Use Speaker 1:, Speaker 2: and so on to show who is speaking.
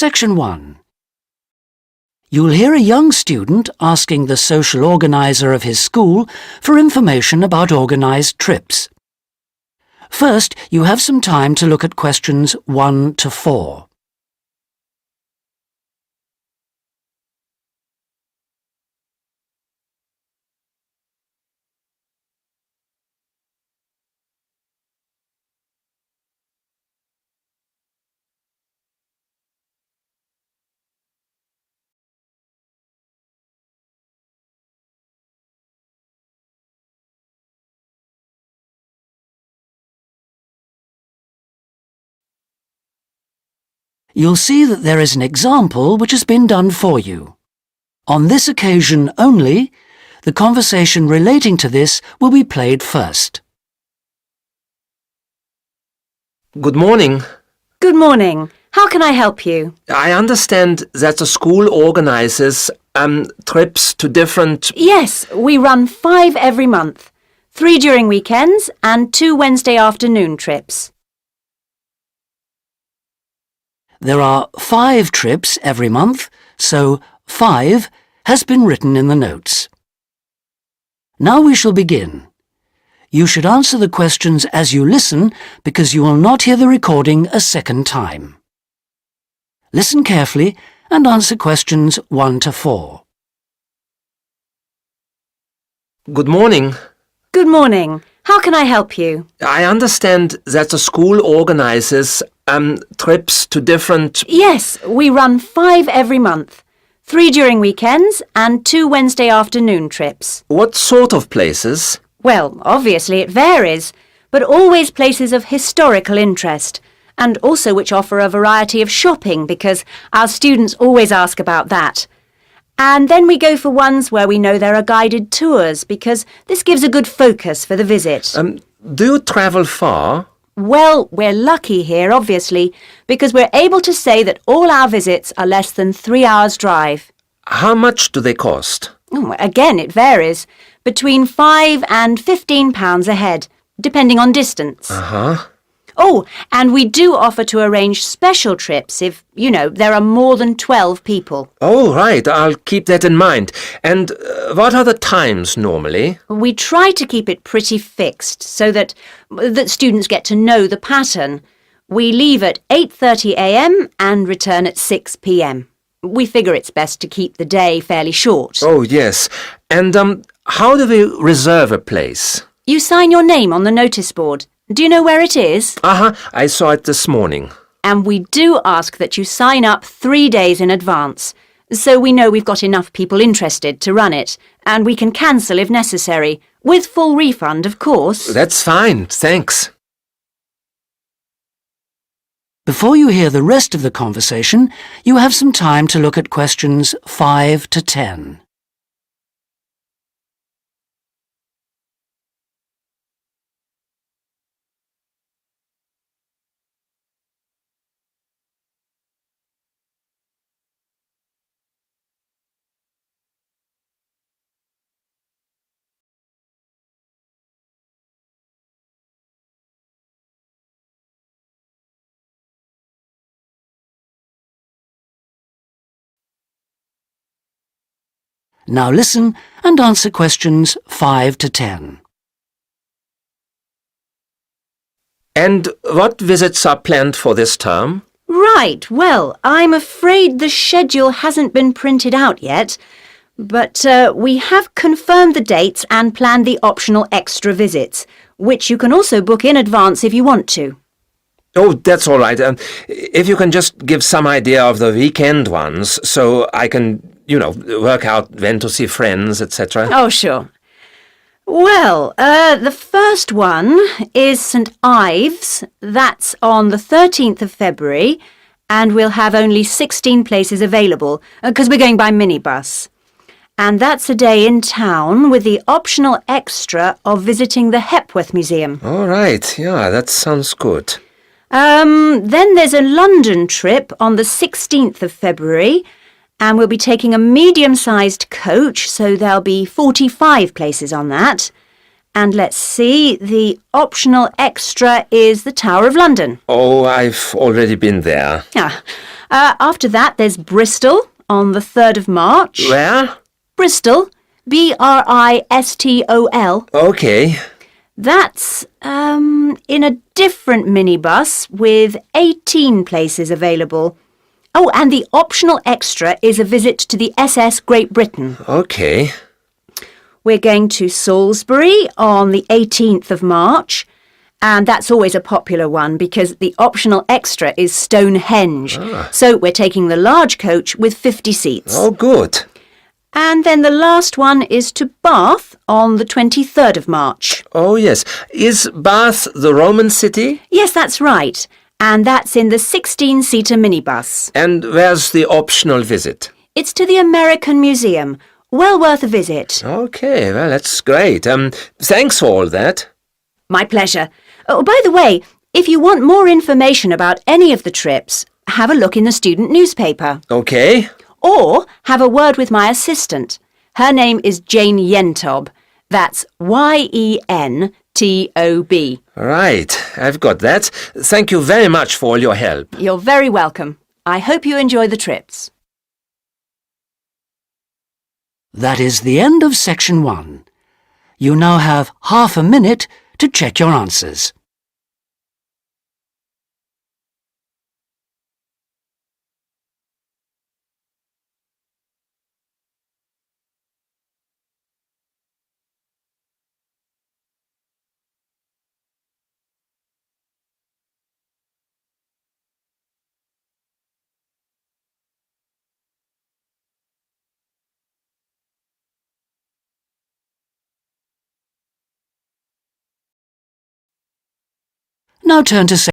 Speaker 1: Section 1. You'll hear a young student asking the social organiser of his school for information about organised trips. First, you have some time to look at questions 1 to 4. You'll see that there is an example which has been done for you. On this occasion only, the conversation relating to this will be played first.
Speaker 2: Good morning.
Speaker 3: Good morning. How can I help you?
Speaker 2: I understand that the school organises trips to different...
Speaker 3: Yes, we run 5 every month. 3 during weekends and 2 Wednesday afternoon trips.
Speaker 1: There are 5 trips every month, so 5 has been written in the notes. Now we shall begin. You should answer the questions as you listen because you will not hear the recording a second time. Listen carefully and answer questions 1 to 4.
Speaker 2: Good morning.
Speaker 3: Good morning. How can I help you?
Speaker 2: I understand that the school organises trips to different...
Speaker 3: Yes, we run 5 every month. 3 during weekends and 2 Wednesday afternoon trips.
Speaker 2: What sort of places?
Speaker 3: Well, obviously it varies, but always places of historical interest, and also which offer a variety of shopping because our students always ask about that. And then we go for ones where we know there are guided tours because this gives a good focus for the visit.
Speaker 2: Do you travel far?
Speaker 3: Well, we're lucky here, obviously, because we're able to say that all our visits are less than 3 hours' drive.
Speaker 2: How much do they cost?
Speaker 3: Again, it varies. Between £5 and £15 a head, depending on distance.
Speaker 2: Uh-huh.
Speaker 3: Oh, and we do offer to arrange special trips if, there are more than 12 people.
Speaker 2: Oh, right. I'll keep that in mind. And what are the times normally?
Speaker 3: We try to keep it pretty fixed so that students get to know the pattern. We leave at 8:30 a.m. and return at 6 p.m. We figure it's best to keep the day fairly short.
Speaker 2: Oh, yes. And how do we reserve a place?
Speaker 3: You sign your name on the notice board. Do you know where it is?
Speaker 2: Uh-huh. I saw it this morning.
Speaker 3: And we do ask that you sign up 3 days in advance, so we know we've got enough people interested to run it, and we can cancel if necessary, with full refund, of course.
Speaker 2: That's fine, thanks.
Speaker 1: Before you hear the rest of the conversation, you have some time to look at questions 5 to 10. Now listen and answer questions 5 to 10.
Speaker 2: And what visits are planned for this term?
Speaker 3: Right, well, I'm afraid the schedule hasn't been printed out yet, but we have confirmed the dates and planned the optional extra visits, which you can also book in advance if you want to.
Speaker 2: Oh, that's all right. If you can just give some idea of the weekend ones, so I can, work out when to see friends, etc.
Speaker 3: Oh, sure. Well, the first one is St Ives. That's on the 13th of February, and we'll have only 16 places available, because we're going by minibus. And that's a day in town with the optional extra of visiting the Hepworth Museum.
Speaker 2: All right, yeah, that sounds good.
Speaker 3: Then there's a London trip on the 16th of February, and we'll be taking a medium-sized coach, so there'll be 45 places on that. And let's see, the optional extra is the Tower of London.
Speaker 2: Oh, I've already been there.
Speaker 3: After that, there's Bristol on the 3rd of March.
Speaker 2: Where?
Speaker 3: Bristol, Bristol.
Speaker 2: Okay.
Speaker 3: That's in a different minibus with 18 places available. Oh, and the optional extra is a visit to the SS Great Britain.
Speaker 2: Okay.
Speaker 3: We're going to Salisbury on the 18th of March, and that's always a popular one because the optional extra is Stonehenge. So we're taking the large coach with 50 seats.
Speaker 2: Oh, good.
Speaker 3: And then the last one is to Bath on the 23rd of March.
Speaker 2: Oh, yes. Is Bath the Roman city?
Speaker 3: Yes, that's right. And that's in the 16-seater minibus.
Speaker 2: And where's the optional visit?
Speaker 3: It's to the American Museum. Well worth a visit.
Speaker 2: Okay, well, that's great. Thanks for all that.
Speaker 3: My pleasure. Oh, by the way, if you want more information about any of the trips, have a look in the student newspaper.
Speaker 2: Okay.
Speaker 3: Or have a word with my assistant. Her name is Jane Yentob. That's Yentob.
Speaker 2: Right, I've got that. Thank you very much for all your help.
Speaker 3: You're very welcome. I hope you enjoy the trips.
Speaker 1: That is the end of section 1. You now have half a minute to check your answers. Now turn to